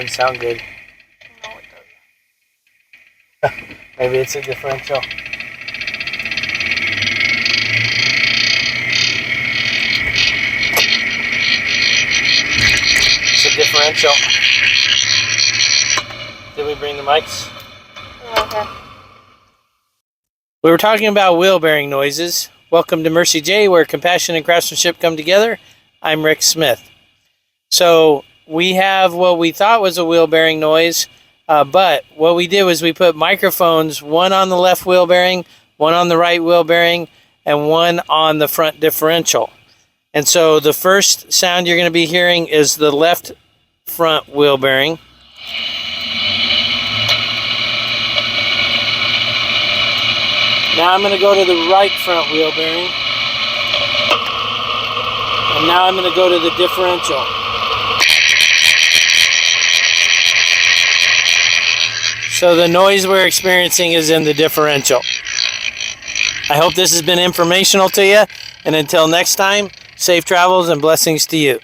doesn't sound good. No, it doesn't. Maybe it's a differential. It's a differential. Did we bring the mics? Okay. We were talking about wheel bearing noises. Welcome to Mercie J, where compassion and craftsmanship come together. I'm Rick Smith. So we have what we thought was a wheel bearing noise, but what we did was we put microphones, one on the left wheel bearing, one on the right wheel bearing, and one on the front differential. And so the first sound you're going to be hearing is the left front wheel bearing. Now I'm going to go to the right front wheel bearing. And now I'm going to go to the differential. So the noise we're experiencing is in the differential. I hope this has been informational to you. And until next time, safe travels and blessings to you.